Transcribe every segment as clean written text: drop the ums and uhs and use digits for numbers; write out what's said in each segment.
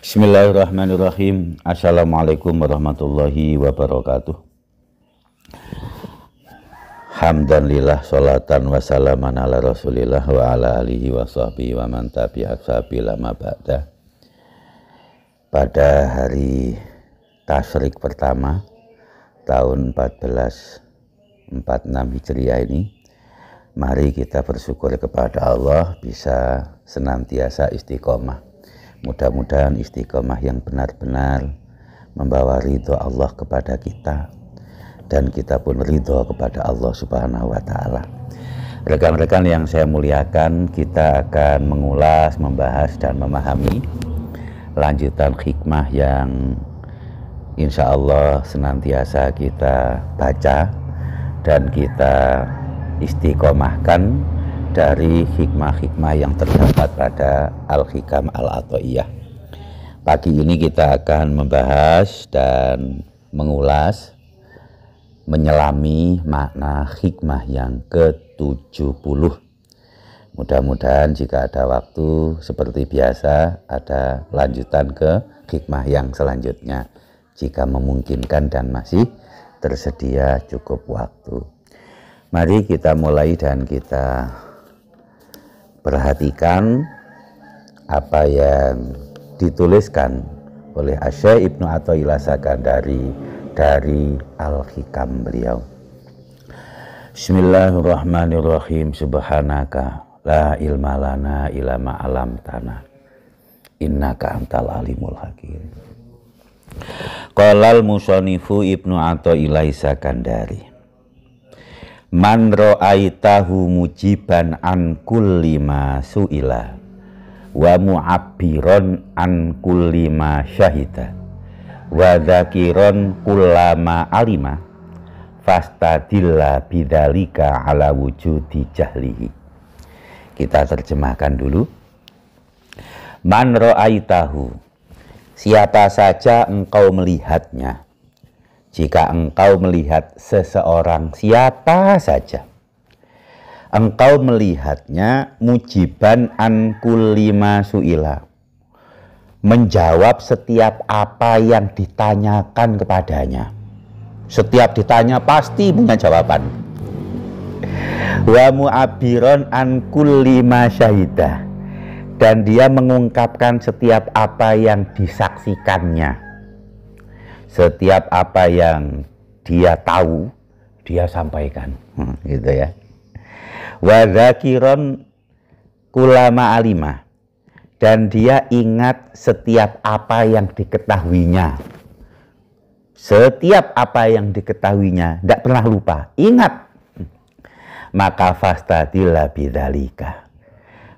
Bismillahirrahmanirrahim. Assalamualaikum warahmatullahi wabarakatuh. Hamdanillah, sholatan wassalaman ala rasulillah wa ala alihi wa sahbihi wa man tabi'ah sabila ma ba'da. Pada hari Tasyrik pertama tahun 1446 Hijriah ini, mari kita bersyukur kepada Allah bisa senantiasa istiqomah. Mudah-mudahan istiqomah yang benar-benar membawa ridho Allah kepada kita, dan kita pun ridho kepada Allah Subhanahu wa Ta'ala. Rekan-rekan yang saya muliakan, kita akan mengulas, membahas, dan memahami lanjutan hikmah yang insya Allah senantiasa kita baca dan kita istiqomahkan dari hikmah-hikmah yang terdapat pada Al-Hikam Al-Athaiyah. Pagi ini kita akan membahas dan mengulas, menyelami makna hikmah yang ke-70. Mudah-mudahan jika ada waktu seperti biasa ada lanjutan ke hikmah yang selanjutnya, jika memungkinkan dan masih tersedia cukup waktu. Mari kita mulai dan kita perhatikan apa yang dituliskan oleh Asy-Syaikh Ibnu Athaillah Sakandari dari Al-Hikam beliau. Bismillahirrahmanirrahim. Subhanaka la ilma lana illa ma 'allamtana innaka antal alimul hakim. Qala al-musannifu Ibnu Athaillah Sakandari, man ra'aitahu mujiban an kulli ma su'ila wa mu'abbiron an kulli ma syahida wa dzakiron kullama alima fastadilla bidzalika ala wujudi jahlihi. Kita terjemahkan dulu. Man ra'aitahu, siapa saja engkau melihatnya. Jika engkau melihat seseorang, siapa saja, engkau melihatnya mujiban an kulli ma su'ila, menjawab setiap apa yang ditanyakan kepadanya. Setiap ditanya pasti punya jawaban. Wa mu'abbiron an kulli ma syahida, dan dia mengungkapkan setiap apa yang disaksikannya. Setiap apa yang dia tahu, dia sampaikan. Gitu ya. Wa dzakiron kullama alima, dan dia ingat setiap apa yang diketahuinya. Setiap apa yang diketahuinya, tidak pernah lupa, ingat. Maka fastadilla bidzalika,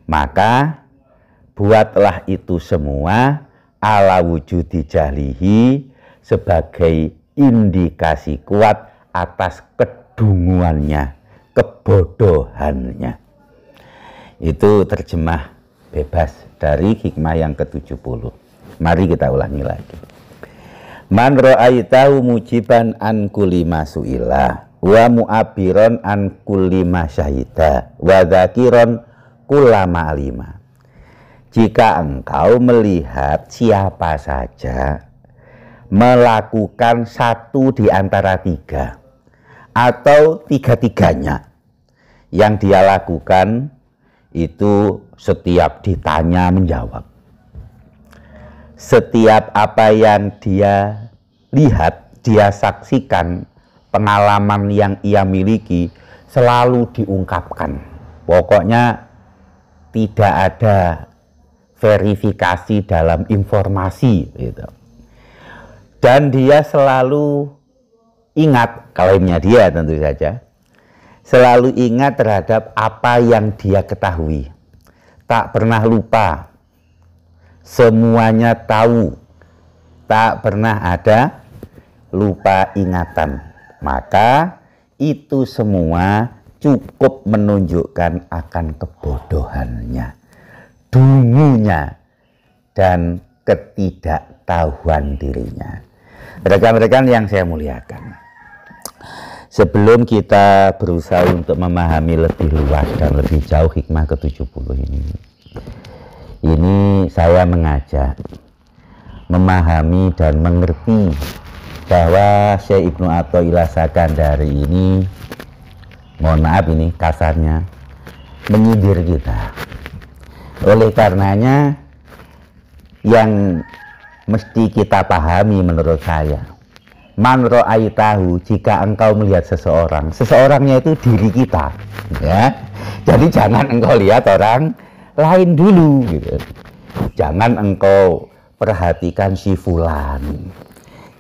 maka buatlah itu semua ala wujudi jahlihi, sebagai indikasi kuat atas kedunguannya, kebodohannya. Itu terjemah bebas dari hikmah yang ke-70. Mari kita ulangi lagi. Man ra'aitahu mujiban an kulli ma su'ila wa mu'abbiron an kulli ma syahida wa dzakiron kullama alima. Jika engkau melihat siapa saja melakukan satu di antara tiga atau tiga-tiganya yang dia lakukan, itu setiap ditanya menjawab. Setiap apa yang dia lihat, dia saksikan, pengalaman yang ia miliki selalu diungkapkan. Pokoknya tidak ada verifikasi dalam informasi gitu. Dan dia selalu ingat, klaimnya dia tentu saja, selalu ingat terhadap apa yang dia ketahui. Tak pernah lupa, semuanya tahu, tak pernah ada lupa ingatan. Maka itu semua cukup menunjukkan akan kebodohannya, dungunya, dan ketidaktahuan dirinya. Rekan-rekan yang saya muliakan, sebelum kita berusaha untuk memahami lebih luas dan lebih jauh hikmah ke-70 ini saya mengajak memahami dan mengerti bahwa Syekh Ibnu Athaillah Sakandari ini, mohon maaf ini kasarnya, menyindir kita. Oleh karenanya yang mesti kita pahami menurut saya, man ra'aitahu, jika engkau melihat seseorang, seseorangnya itu diri kita, ya. Jadi jangan engkau lihat orang lain dulu gitu. Jangan engkau perhatikan si fulan,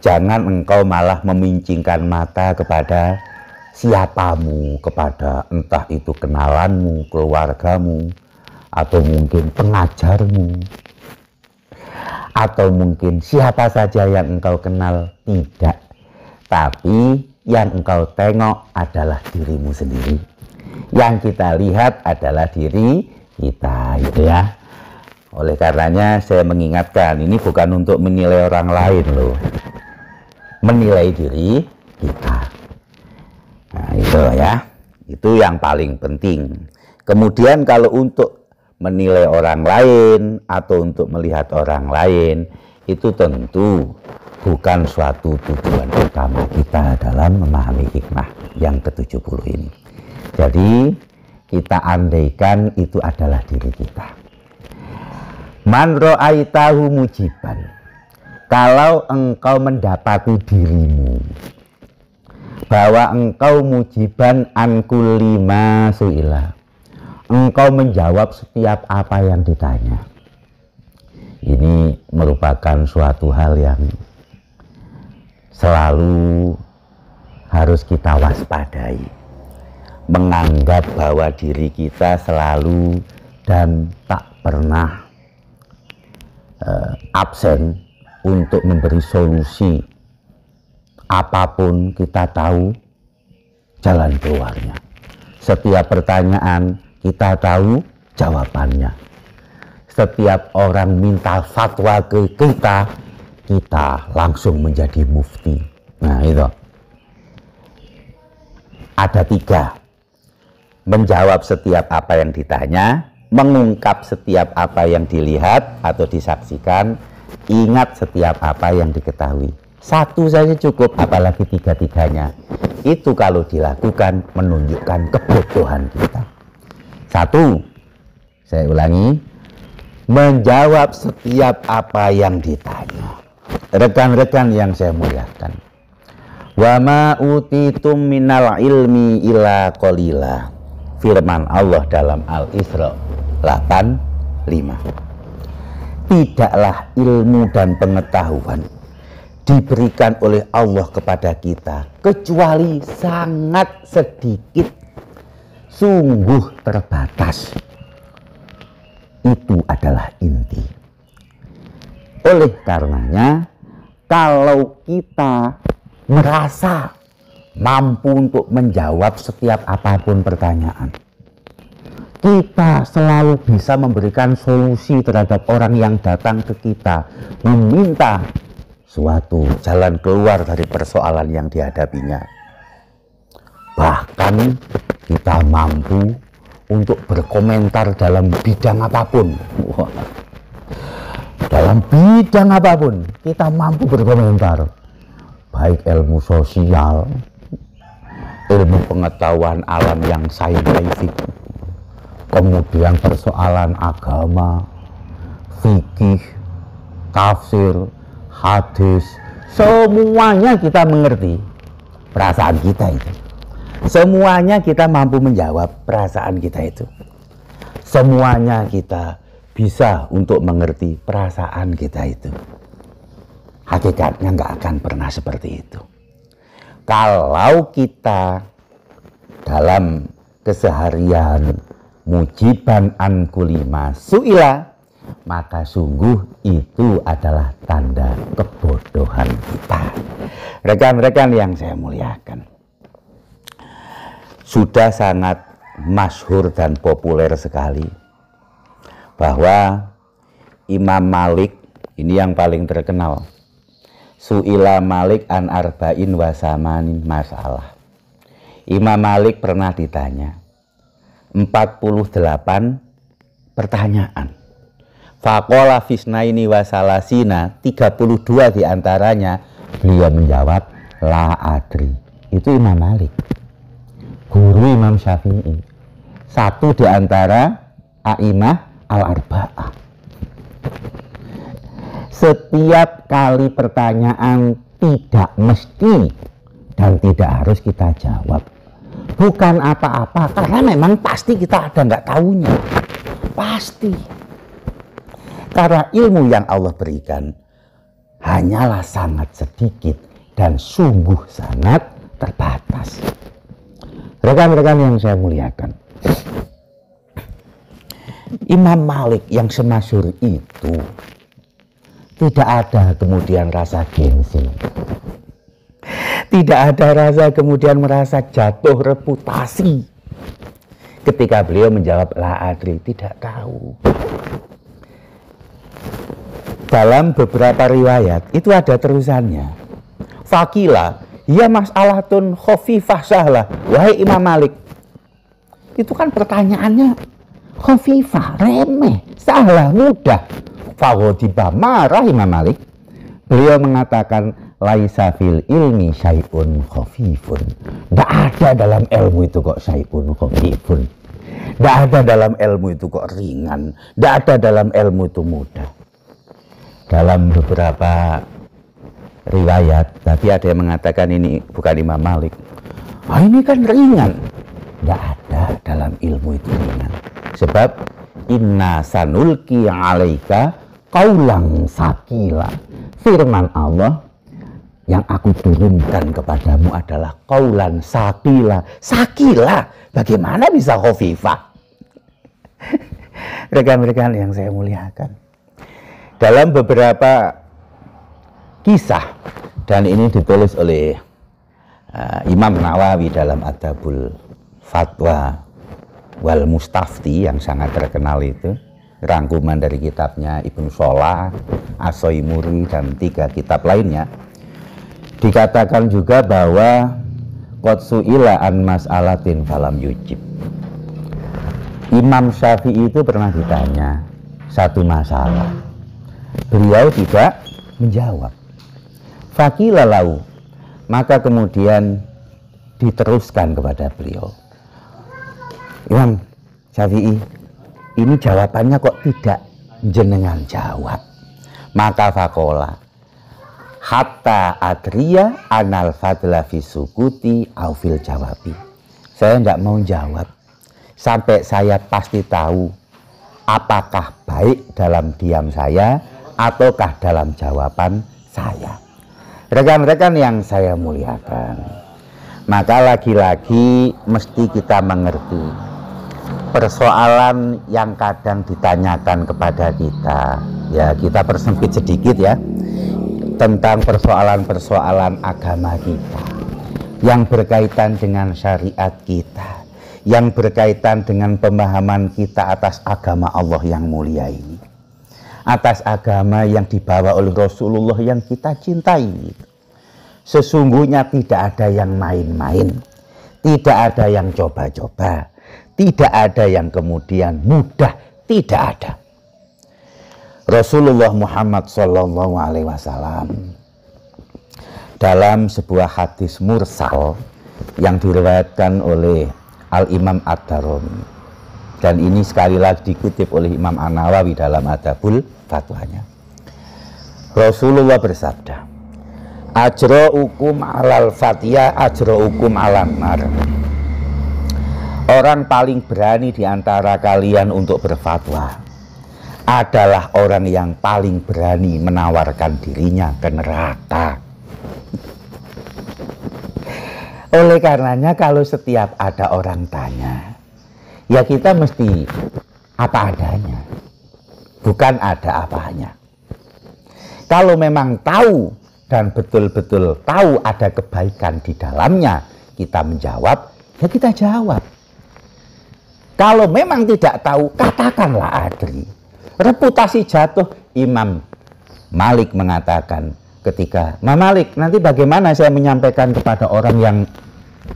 jangan engkau malah memincingkan mata kepada siapamu, kepada entah itu kenalanmu, keluargamu, atau mungkin pengajarmu, atau mungkin siapa saja yang engkau kenal. Tidak, tapi yang engkau tengok adalah dirimu sendiri. Yang kita lihat adalah diri kita, gitu ya. Oleh karenanya saya mengingatkan, ini bukan untuk menilai orang lain loh, menilai diri kita. Nah itu ya, itu yang paling penting. Kemudian kalau untuk menilai orang lain atau untuk melihat orang lain, itu tentu bukan suatu tujuan utama kita dalam memahami hikmah yang ke-70 ini. Jadi kita andaikan itu adalah diri kita. Man ra'aitahu mujiban, kalau engkau mendapati dirimu bahwa engkau mujiban an kulli ma su'ila, engkau menjawab setiap apa yang ditanya. Ini merupakan suatu hal yang selalu harus kita waspadai. Menganggap bahwa diri kita selalu dan tak pernah absen untuk memberi solusi. Apapun kita tahu jalan keluarnya. Setiap pertanyaan kita tahu jawabannya. Setiap orang minta fatwa ke kita, kita langsung menjadi mufti. Nah itu. Ada 3. Menjawab setiap apa yang ditanya, mengungkap setiap apa yang dilihat atau disaksikan, ingat setiap apa yang diketahui. 1 saja cukup, apalagi 3-tiganya. Itu kalau dilakukan menunjukkan kebodohan kita. 1, saya ulangi, menjawab setiap apa yang ditanya. Rekan-rekan yang saya muliakan, wa ma utitum minal ilmi illa qalila, firman Allah dalam Al-Isra 8:5. Tidaklah ilmu dan pengetahuan diberikan oleh Allah kepada kita kecuali sangat sedikit, sungguh terbatas. Itu adalah inti. Oleh karenanya, kalau kita merasa mampu untuk menjawab setiap apapun pertanyaan, kita selalu bisa memberikan solusi terhadap orang yang datang ke kita, meminta suatu jalan keluar dari persoalan yang dihadapinya. Bahkan kita mampu untuk berkomentar dalam bidang apapun. Dalam bidang apapun kita mampu berkomentar, baik ilmu sosial, ilmu pengetahuan alam yang saintifik, kemudian persoalan agama, fikih, tafsir, hadis, semuanya kita mengerti perasaan kita itu. Semuanya kita mampu menjawab perasaan kita itu. Semuanya kita bisa untuk mengerti perasaan kita itu. Hakikatnya nggak akan pernah seperti itu. Kalau kita dalam keseharian mujiban an kulli ma su'ila, maka sungguh itu adalah tanda kebodohan kita. Rekan-rekan yang saya muliakan, sudah sangat masyhur dan populer sekali bahwa Imam Malik, ini yang paling terkenal, su'ila Malik an arba'in wa samanin masalah. Imam Malik pernah ditanya 48 pertanyaan. Faqala fisnaini wasalasina, 32 diantaranya beliau menjawab la adri. Itu Imam Malik, guru Imam Syafi'i, satu diantara a'imah al-arba'ah. Setiap kali pertanyaan tidak mesti dan tidak harus kita jawab. Bukan apa-apa, karena memang pasti kita ada nggak tahunya. Pasti. Karena ilmu yang Allah berikan hanyalah sangat sedikit dan sungguh sangat terbatas. Rekan-rekan yang saya muliakan, Imam Malik yang semasyhur itu tidak ada kemudian rasa gengsi, tidak ada rasa kemudian merasa jatuh reputasi ketika beliau menjawab la adri, tidak tahu. Dalam beberapa riwayat itu ada terusannya. Fakila, ya mas'alatun khafifah sahlah. Wahai Imam Malik, itu kan pertanyaannya khafifah, remeh, sahlah, mudah. Faghadiba, marah Imam Malik. Beliau mengatakan laisa fil ilmi syai'un khafifun. Tidak ada dalam ilmu itu kok syai'un khafifun. Tidak ada dalam ilmu itu kok ringan. Tidak ada dalam ilmu itu mudah. Dalam beberapa riwayat, tapi ada yang mengatakan ini bukan Imam Malik. Ini kan ringan. Tidak ada dalam ilmu itu ringan. Sebab inna sanulki alaika qaulan sakila. Firman Allah yang aku turunkan kepadamu adalah qaulan sakila. Sakila, bagaimana bisa khafifah? Rekan-rekan yang saya muliakan, dalam beberapa kisah, dan ini ditulis oleh Imam Nawawi dalam Adabul Fatwa wal Mustafti yang sangat terkenal itu, rangkuman dari kitabnya Ibnu Sholah, As-Soimuri, dan 3 kitab lainnya, dikatakan juga bahwa qad su'ila an mas'alatin falam yujib. Imam Syafi'i itu pernah ditanya satu masalah, beliau tidak menjawab. Faqila lahu, maka kemudian diteruskan kepada beliau, Imam Syafi'i, ini jawabannya kok tidak jenengan jawab. Maka faqala hatta adriya anal fadla fi sukuti au fil jawabi. Saya tidak mau jawab sampai saya pasti tahu apakah baik dalam diam saya ataukah dalam jawaban saya. Rekan-rekan yang saya muliakan, maka lagi-lagi mesti kita mengerti persoalan yang kadang ditanyakan kepada kita, ya kita persempit sedikit ya, tentang persoalan-persoalan agama kita yang berkaitan dengan syariat kita, yang berkaitan dengan pemahaman kita atas agama Allah yang mulia ini, atas agama yang dibawa oleh Rasulullah yang kita cintai. Sesungguhnya tidak ada yang main-main, tidak ada yang coba-coba, tidak ada yang kemudian mudah, tidak ada. Rasulullah Muhammad SAW dalam sebuah hadis mursal yang diriwayatkan oleh Al-Imam Ad-Darimi, dan ini sekali lagi dikutip oleh Imam An-Nawawi dalam Adabul Fatwanya, Rasulullah bersabda, ajra'ukum alal fatiyah ajra'ukum alan nar. Orang paling berani di antara kalian untuk berfatwa adalah orang yang paling berani menawarkan dirinya ke neraka. Oleh karenanya kalau setiap ada orang tanya, ya kita mesti apa adanya, bukan ada apanya. Kalau memang tahu dan betul-betul tahu ada kebaikan di dalamnya, kita menjawab, ya kita jawab. Kalau memang tidak tahu, katakanlah adri. Reputasi jatuh. Imam Malik mengatakan ketika, Imam Malik, nanti bagaimana saya menyampaikan kepada orang yang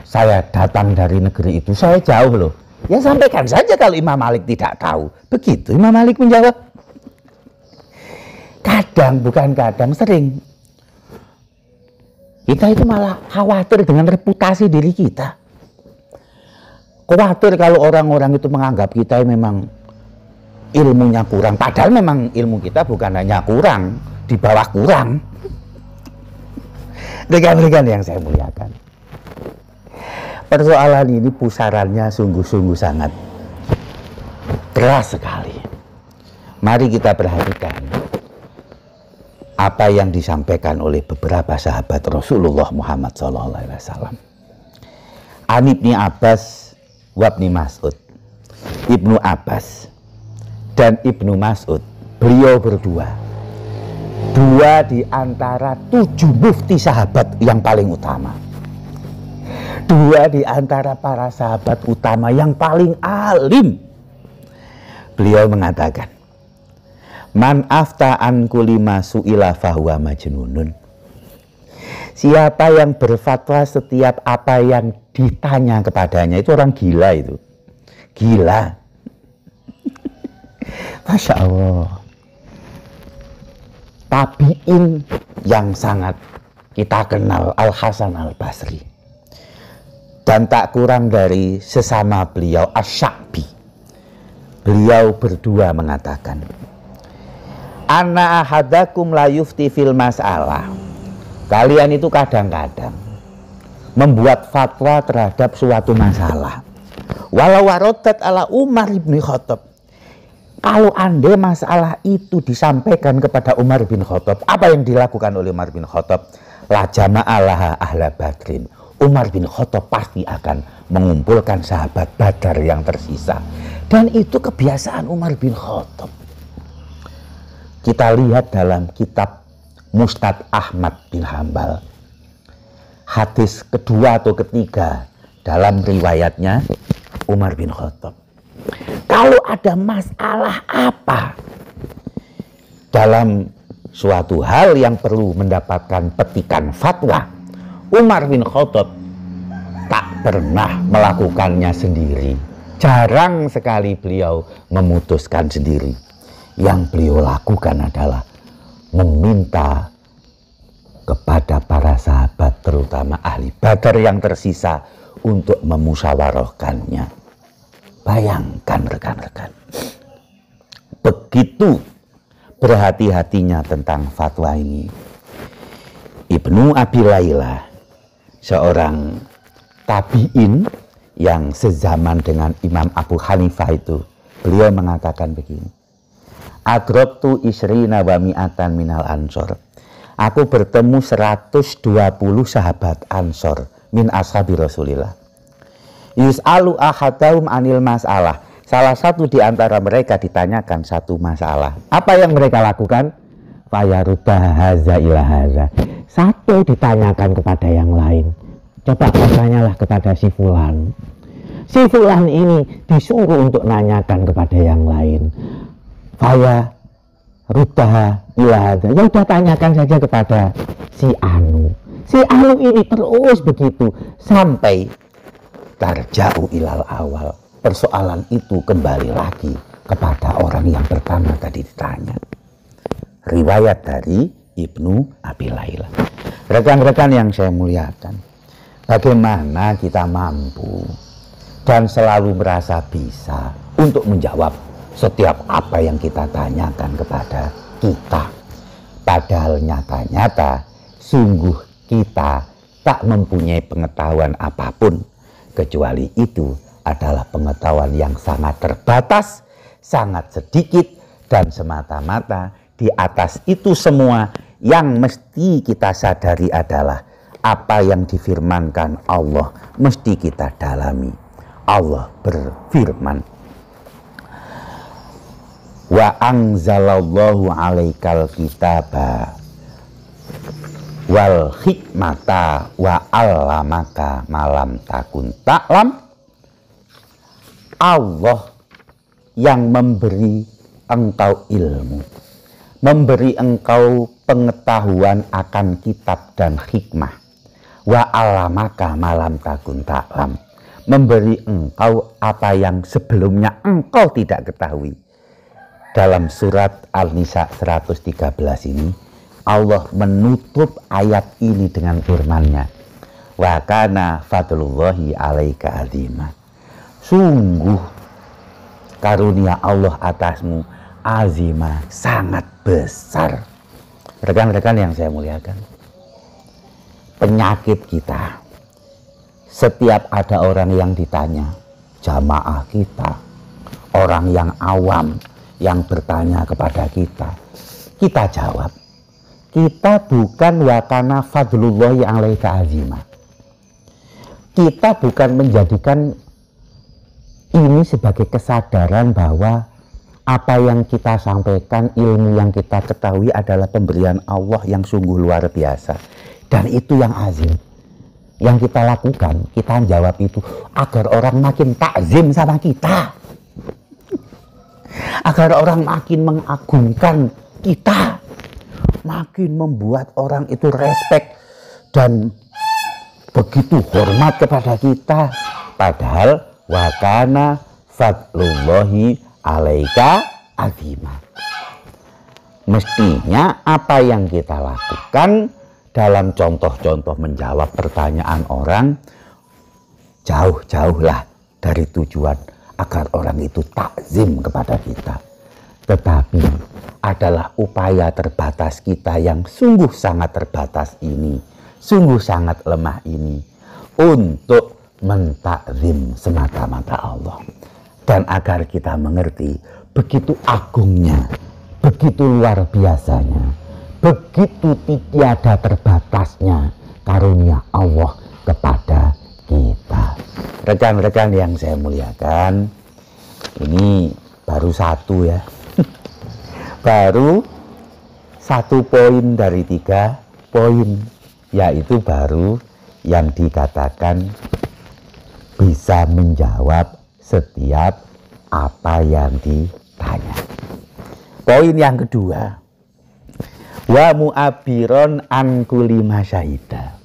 saya datang dari negeri itu, saya jauh loh. Ya sampaikan saja kalau Imam Malik tidak tahu. Begitu Imam Malik menjawab. Kadang, bukan kadang, sering. Kita itu malah khawatir dengan reputasi diri kita. Khawatir kalau orang-orang itu menganggap kita memang ilmunya kurang. Padahal memang ilmu kita bukan hanya kurang, di bawah kurang. Rekan-rekan yang saya muliakan, persoalan ini pusarannya sungguh-sungguh sangat keras sekali. Mari kita perhatikan apa yang disampaikan oleh beberapa sahabat Rasulullah Muhammad SAW. An Ibni Abbas wa Ibni Mas'ud. Ibnu Abbas dan Ibnu Mas'ud, beliau berdua, dua di antara 7 mufti sahabat yang paling utama. Dua di antara para sahabat utama yang paling alim. Beliau mengatakan, man afta an kulima su'ila fahuwa majnunun. Siapa yang berfatwa setiap apa yang ditanya kepadanya, itu orang gila itu. Gila. Masya Allah. Tabi'in yang sangat kita kenal, Al-Hasan Al-Basri. Dan tak kurang dari sesama beliau, Asy-Sya'bi. Beliau berdua mengatakan, Anna ahadakum la yufti fil mas'alah. Kalian itu kadang-kadang membuat fatwa terhadap suatu masalah. Walau warodat ala Umar bin Khattab. Kalau andai masalah itu disampaikan kepada Umar bin Khattab, apa yang dilakukan oleh Umar bin Khattab? La jama'alaha ahla badrin. Umar bin Khattab pasti akan mengumpulkan sahabat Badar yang tersisa. Dan itu kebiasaan Umar bin Khattab. Kita lihat dalam kitab Musnad Ahmad bin Hambal, hadis kedua atau ketiga dalam riwayatnya Umar bin Khattab. Kalau ada masalah apa dalam suatu hal yang perlu mendapatkan petikan fatwa, Umar bin Khattab tak pernah melakukannya sendiri. Jarang sekali beliau memutuskan sendiri. Yang beliau lakukan adalah meminta kepada para sahabat, terutama ahli Badar yang tersisa, untuk memusyawarahkannya. Bayangkan rekan-rekan, begitu berhati-hatinya tentang fatwa ini. Ibnu Abi Layla, seorang tabi'in yang sezaman dengan Imam Abu Hanifah itu, beliau mengatakan begini, Adroktu isrina wa mi'atan minal ansor. Aku bertemu 120 sahabat ansor min ashabi Rasulillah. Yus'alu ahadahum anil masalah. Salah satu di antara mereka ditanyakan satu masalah. Apa yang mereka lakukan? Fayarudda haza ila haza. Satu ditanyakan kepada yang lain. Coba tanyalah kepada si fulan. Si fulan ini disuruh untuk nanyakan kepada yang lain. Fayarudda ila haza. Ya udah tanyakan saja kepada si Anu. Si Anu ini terus begitu sampai tarja'u ilal awal. Persoalan itu kembali lagi kepada orang yang pertama tadi ditanya. Riwayat dari Ibnu Abi Layla. Rekan-rekan yang saya muliakan, bagaimana kita mampu dan selalu merasa bisa untuk menjawab setiap apa yang kita tanyakan kepada kita. Padahal nyata-nyata sungguh kita tak mempunyai pengetahuan apapun, kecuali itu adalah pengetahuan yang sangat terbatas, sangat sedikit, dan semata-mata di atas itu semua yang mesti kita sadari adalah apa yang difirmankan Allah mesti kita dalami. Allah berfirman, wa anzalallahu alaikal kitaba wal hikmata wa allamaka malam takun ta'lam. Allah yang memberi engkau ilmu, memberi engkau pengetahuan akan kitab dan hikmah. Wa allamaka malam takun ta'lam, memberi engkau apa yang sebelumnya engkau tidak ketahui. dalam surat Al-Nisa 113 ini Allah menutup ayat ini dengan firman-Nya, wa kana fadlullahi 'alaika 'azima. Sungguh karunia Allah atasmu azima, sangat besar. Rekan-rekan yang saya muliakan, penyakit kita, setiap ada orang yang ditanya, jamaah kita, orang yang awam yang bertanya kepada kita jawab, kita bukan wakana fadlullahi 'alaika 'azima. Kita bukan menjadikan ini sebagai kesadaran bahwa apa yang kita sampaikan, ilmu yang kita ketahui adalah pemberian Allah yang sungguh luar biasa. Dan itu yang azim. Yang kita lakukan, kita jawab itu agar orang makin takzim sama kita. Agar orang makin mengagungkan kita. Makin membuat orang itu respect dan begitu hormat kepada kita. Padahal wakana fadlullahi 'alaika 'azima. Mestinya apa yang kita lakukan dalam contoh-contoh menjawab pertanyaan orang, jauh-jauhlah dari tujuan agar orang itu takzim kepada kita. Tetapi adalah upaya terbatas kita yang sungguh sangat terbatas ini, sungguh sangat lemah ini, untuk mentakzim semata-mata Allah. Dan agar kita mengerti begitu agungnya, begitu luar biasanya, begitu tiada terbatasnya karunia Allah kepada kita. Rekan-rekan yang saya muliakan, ini baru satu ya. Baru satu poin dari 3 poin, yaitu baru yang dikatakan bisa menjawab setiap apa yang ditanya. Poin yang kedua, wa mu'abiron an kulli masyahida,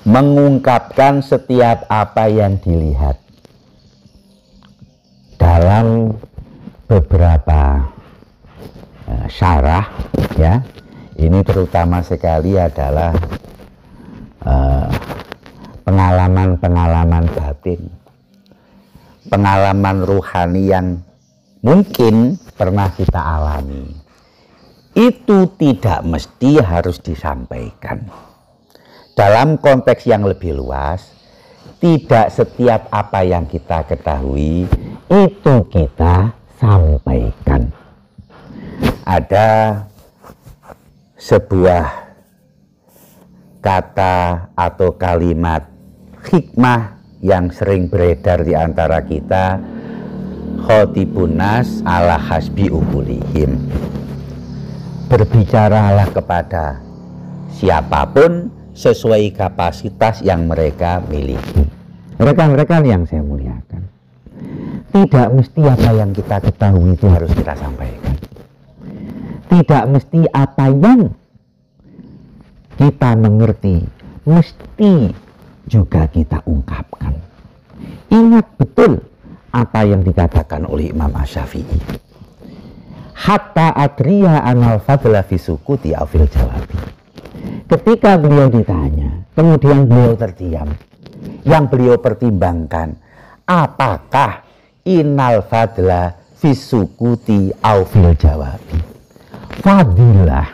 mengungkapkan setiap apa yang dilihat. Dalam beberapa syarah ya, ini terutama sekali adalah pengalaman-pengalaman batin, pengalaman ruhani yang mungkin pernah kita alami. Itu tidak mesti harus disampaikan. Dalam konteks yang lebih luas, tidak setiap apa yang kita ketahui itu kita sampaikan. Ada sebuah kata atau kalimat hikmah yang sering beredar di antara kita, khotibun nas ala hasbi ukulihim. Berbicaralah kepada siapapun sesuai kapasitas yang mereka miliki. Rekan-rekan yang saya muliakan, tidak mesti apa yang kita ketahui itu harus kita sampaikan. Tidak mesti apa yang kita mengerti mesti juga kita ungkapkan. Ingat betul apa yang dikatakan oleh Imam Asy-Syafi'i. Hatta adriya anal fadla fi sukuti afil jawabi. Ketika beliau ditanya, kemudian beliau terdiam. Yang beliau pertimbangkan, apakah inal fadla fi sukuti afil jawabi. Fadilah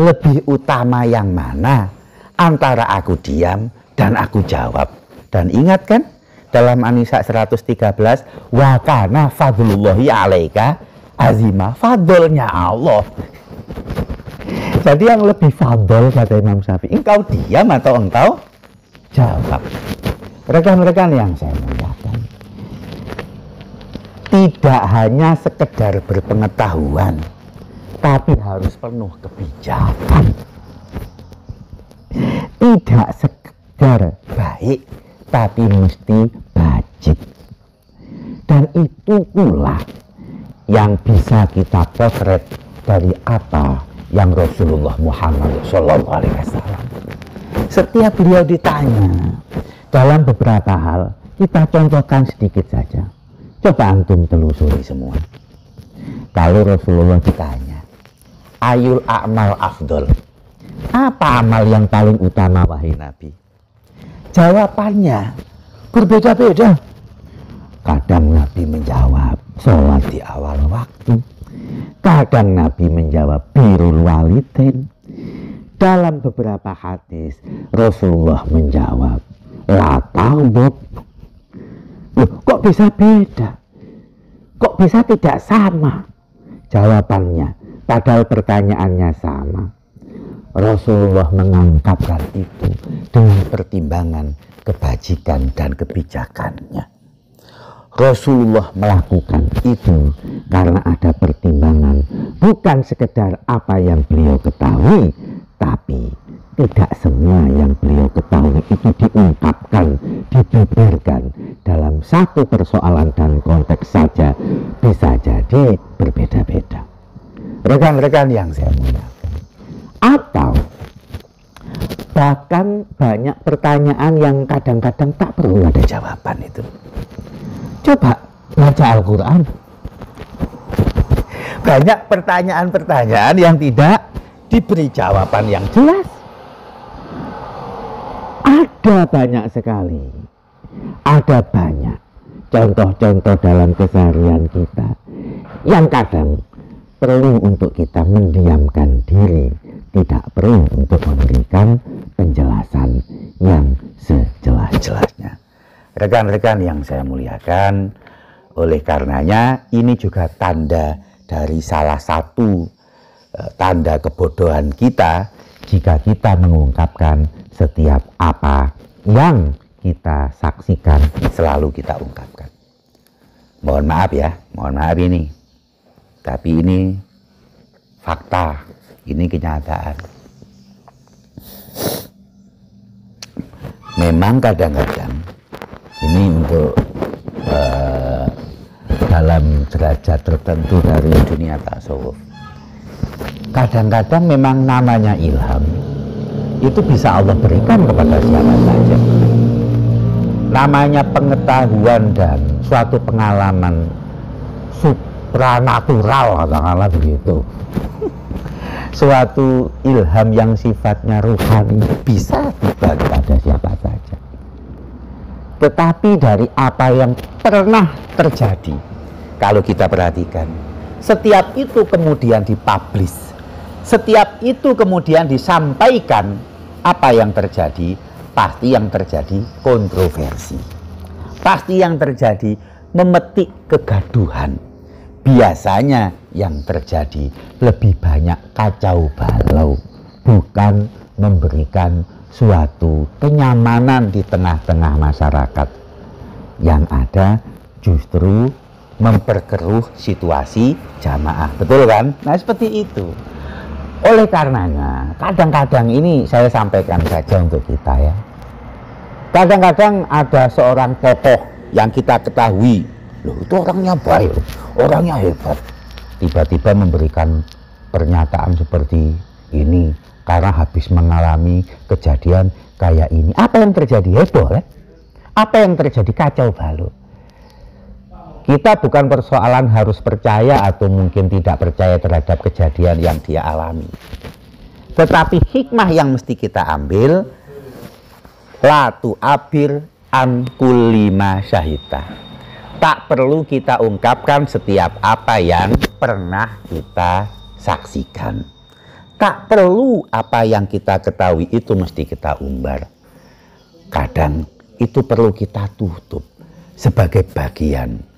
lebih utama yang mana antara aku diam dan aku jawab. Dan ingat kan dalam An-Nisa 113, wa kana fadlullahi 'alaika 'azima, fadlnya Allah. Jadi yang lebih fadl kata Imam Syafi'i, engkau diam atau engkau jawab. Rekan-rekan yang saya muliakan, tidak hanya sekedar berpengetahuan, tapi harus penuh kebijakan. Tidak sekedar baik, tapi mesti bajik. Dan itu pula yang bisa kita potret dari apa yang Rasulullah Muhammad SAW. Setiap beliau ditanya dalam beberapa hal, kita contohkan sedikit saja. Coba antum telusuri semua. Lalu Rasulullah ditanya, ayul a'mal afdol, apa amal yang paling utama wahai Nabi? Jawabannya berbeda-beda. Kadang Nabi menjawab sholat di awal waktu, kadang Nabi menjawab birrul walidain. Dalam beberapa hadis Rasulullah menjawab la taghdab. Loh, kok bisa beda? Kok bisa tidak sama jawabannya? Padahal pertanyaannya sama. Rasulullah mengungkapkan itu dengan pertimbangan kebajikan dan kebijakannya. Rasulullah melakukan itu karena ada pertimbangan, bukan sekedar apa yang beliau ketahui, tapi tidak semua yang beliau ketahui itu diungkapkan, dibeberkan dalam satu persoalan dan konteks saja, bisa jadi berbeda-beda. Rekan-rekan yang saya muliakan, atau bahkan banyak pertanyaan yang kadang-kadang tak perlu ada jawaban itu. Coba baca Al-Quran. Banyak pertanyaan-pertanyaan yang tidak diberi jawaban yang jelas. Ada banyak sekali. Ada banyak contoh-contoh dalam keseharian kita yang kadang perlu untuk kita mendiamkan diri, tidak perlu untuk memberikan penjelasan yang sejelas-jelasnya. Rekan-rekan yang saya muliakan, oleh karenanya ini juga tanda dari salah satu tanda kebodohan kita jika kita mengungkapkan setiap apa yang kita saksikan selalu kita ungkapkan. Mohon maaf ya, mohon maaf ini. Tapi ini fakta, ini kenyataan. Memang kadang-kadang ini untuk dalam derajat tertentu dari dunia tasawuf. Kadang-kadang memang namanya ilham itu bisa Allah berikan kepada siapa saja. Namanya pengetahuan dan suatu pengalaman supranatural, katakanlah begitu. Suatu ilham yang sifatnya ruhani bisa dibagi pada siapa saja. Tetapi dari apa yang pernah terjadi, kalau kita perhatikan, setiap itu kemudian dipublish, setiap itu kemudian disampaikan, apa yang terjadi, pasti yang terjadi kontroversi, pasti yang terjadi memetik kegaduhan. Biasanya yang terjadi lebih banyak kacau balau, bukan memberikan suatu kenyamanan di tengah-tengah masyarakat. Yang ada justru memperkeruh situasi jamaah. Betul kan? Nah seperti itu. Oleh karenanya kadang-kadang ini saya sampaikan saja untuk kita ya. Kadang-kadang ada seorang tokoh yang kita ketahui, loh itu orangnya baik, orangnya hebat, tiba-tiba memberikan pernyataan seperti ini karena habis mengalami kejadian kayak ini. Apa yang terjadi? Heboh ya? Apa yang terjadi? Kacau balau. Kita bukan persoalan harus percaya atau mungkin tidak percaya terhadap kejadian yang dia alami, tetapi hikmah yang mesti kita ambil, la tu'abir an kulli ma syahita. Tak perlu kita ungkapkan setiap apa yang pernah kita saksikan. Tak perlu apa yang kita ketahui itu mesti kita umbar. Kadang itu perlu kita tutup sebagai bagian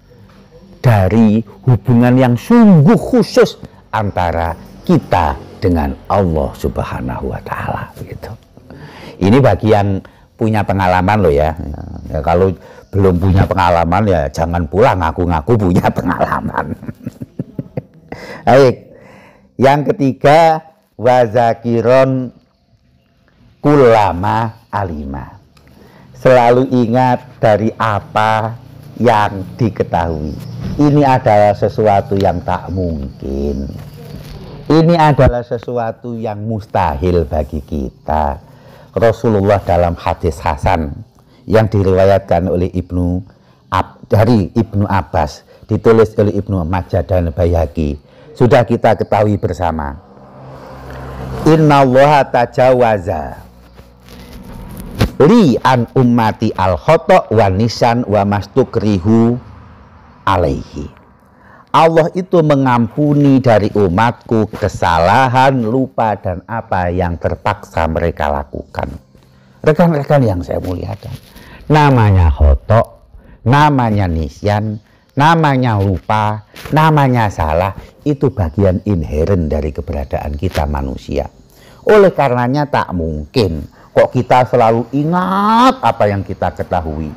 dari hubungan yang sungguh khusus antara kita dengan Allah Subhanahu wa Ta'ala gitu. Ini bagi yang punya pengalaman loh ya. Ya kalau belum punya pengalaman ya jangan pula ngaku-ngaku punya pengalaman. Baik. Yang ketiga, wazakiron kulama alima. Selalu ingat dari apa yang diketahui. Ini adalah sesuatu yang tak mungkin. Ini adalah sesuatu yang mustahil bagi kita. Rasulullah dalam hadis Hasan yang diriwayatkan oleh dari Ibnu Abbas ditulis oleh Ibnu Majah dan Baihaqi, sudah kita ketahui bersama. Innallaha tajawaza li an ummati al khata' wa nisan wa mastukrihu alaihi. Allah itu mengampuni dari umatku kesalahan, lupa, dan apa yang terpaksa mereka lakukan. Rekan-rekan yang saya muliakan, namanya khotok, namanya nisyan, namanya lupa, namanya salah, itu bagian inheren dari keberadaan kita manusia. Oleh karenanya tak mungkin kok kita selalu ingat apa yang kita ketahui.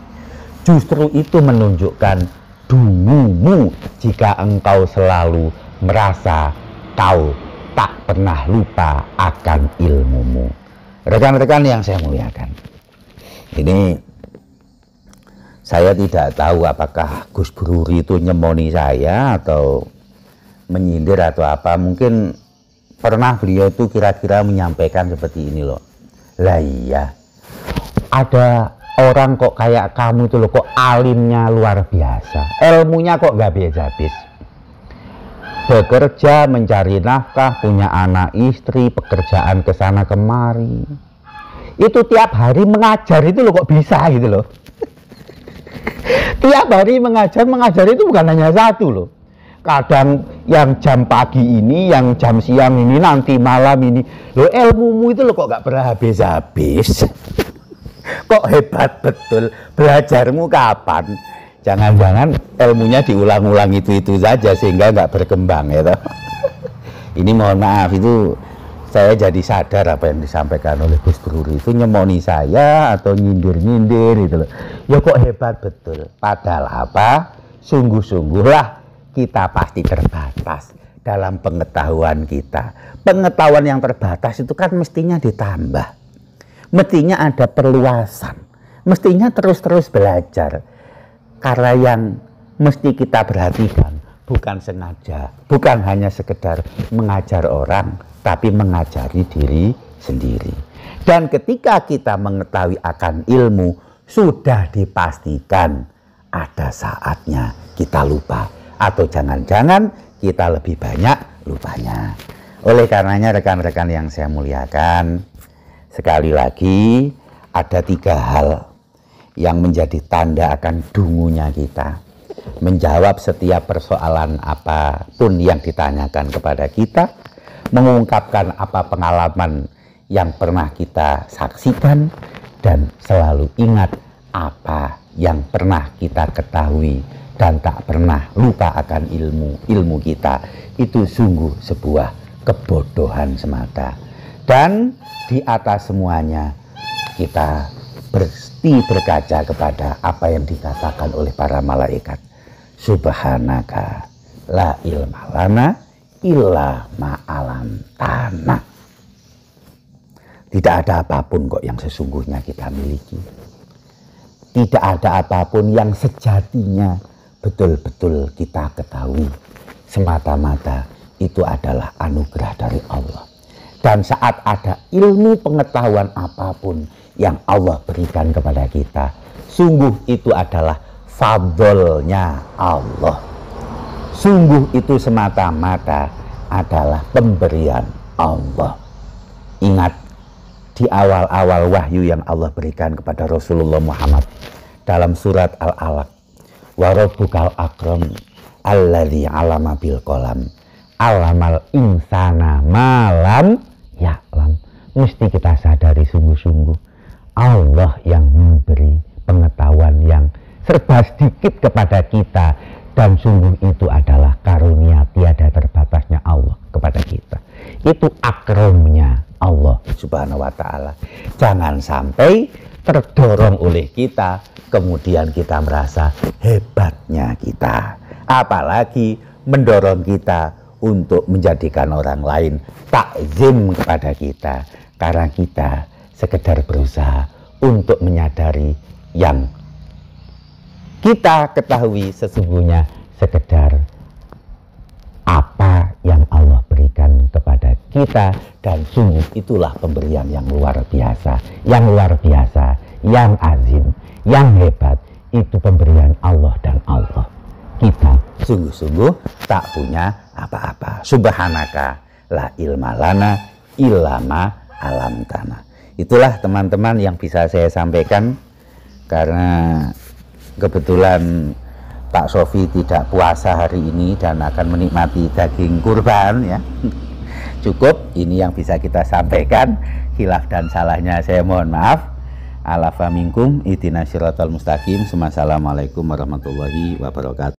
Justru itu menunjukkan dungumu jika engkau selalu merasa kau tak pernah lupa akan ilmumu. Rekan-rekan yang saya muliakan, ini saya tidak tahu apakah Gus Bruri itu nyemoni saya atau menyindir atau apa. Mungkin pernah beliau itu kira-kira menyampaikan seperti ini loh. Lah iya, ada orang kok kayak kamu itu loh, kok alimnya luar biasa, ilmunya kok gak habis-habis, bekerja, mencari nafkah, punya anak istri, pekerjaan kesana kemari, itu tiap hari mengajar itu loh kok bisa gitu loh. Tiap hari mengajar itu bukan hanya satu loh, kadang yang jam pagi ini, yang jam siang ini, nanti malam ini loh. Ilmumu itu loh kok gak pernah habis-habis. Kok hebat betul, belajarmu kapan? Jangan-jangan ilmunya diulang-ulang itu saja sehingga nggak berkembang ya toh. Ini mohon maaf, itu saya jadi sadar apa yang disampaikan oleh Gus Bruri itu nyemoni saya atau nyindir-nyindir gitu loh. Ya kok hebat betul, padahal apa? Sungguh-sungguhlah kita pasti terbatas dalam pengetahuan kita. Pengetahuan yang terbatas itu kan mestinya ditambah. Mestinya ada perluasan, mestinya terus-terus belajar. Karena yang mesti kita perhatikan bukan sengaja, bukan hanya sekedar mengajar orang, tapi mengajari diri sendiri. Dan ketika kita mengetahui akan ilmu, sudah dipastikan ada saatnya kita lupa, atau jangan-jangan kita lebih banyak lupanya. Oleh karenanya rekan-rekan yang saya muliakan, sekali lagi ada 3 hal yang menjadi tanda akan dungunya kita. Menjawab setiap persoalan apapun yang ditanyakan kepada kita, mengungkapkan apa pengalaman yang pernah kita saksikan, dan selalu ingat apa yang pernah kita ketahui dan tak pernah lupa akan ilmu kita. Itu sungguh sebuah kebodohan semata. Dan di atas semuanya kita mesti berkaca kepada apa yang dikatakan oleh para malaikat. Subhanaka la ilma lana illa ma'alam tanah. Tidak ada apapun kok yang sesungguhnya kita miliki. Tidak ada apapun yang sejatinya betul-betul kita ketahui. Semata-mata itu adalah anugerah dari Allah. Dan saat ada ilmu pengetahuan apapun yang Allah berikan kepada kita, sungguh itu adalah fadlnya Allah. Sungguh itu semata-mata adalah pemberian Allah. Ingat, di awal-awal wahyu yang Allah berikan kepada Rasulullah Muhammad dalam surat Al-Alaq, wa rabbukal akram alladzi 'allama bil qalam 'allamal insana malam ya'lam. Mesti kita sadari sungguh-sungguh Allah yang memberi pengetahuan yang serba sedikit kepada kita, dan sungguh itu adalah karunia tiada terbatasnya Allah kepada kita. Itu akromnya Allah Subhanahu wa ta'ala. Jangan sampai terdorong oleh kita kemudian kita merasa hebatnya kita, apalagi mendorong kita untuk menjadikan orang lain takzim kepada kita, karena kita sekedar berusaha untuk menyadari yang kita ketahui sesungguhnya sekedar apa yang Allah berikan kepada kita, dan sungguh itulah pemberian yang luar biasa, yang azim, yang hebat. Itu pemberian Allah dan Allah. kita sungguh-sungguh tak punya apa-apa. Subhanaka la ilma lana illama alam tanah. Itulah teman-teman yang bisa saya sampaikan, karena kebetulan Pak Sofi tidak puasa hari ini dan akan menikmati daging kurban ya. Cukup ini yang bisa kita sampaikan. Khilaf dan salahnya saya mohon maaf. Alafa minkum ihdinash shiratal mustaqim. Assalamualaikum warahmatullahi wabarakatuh.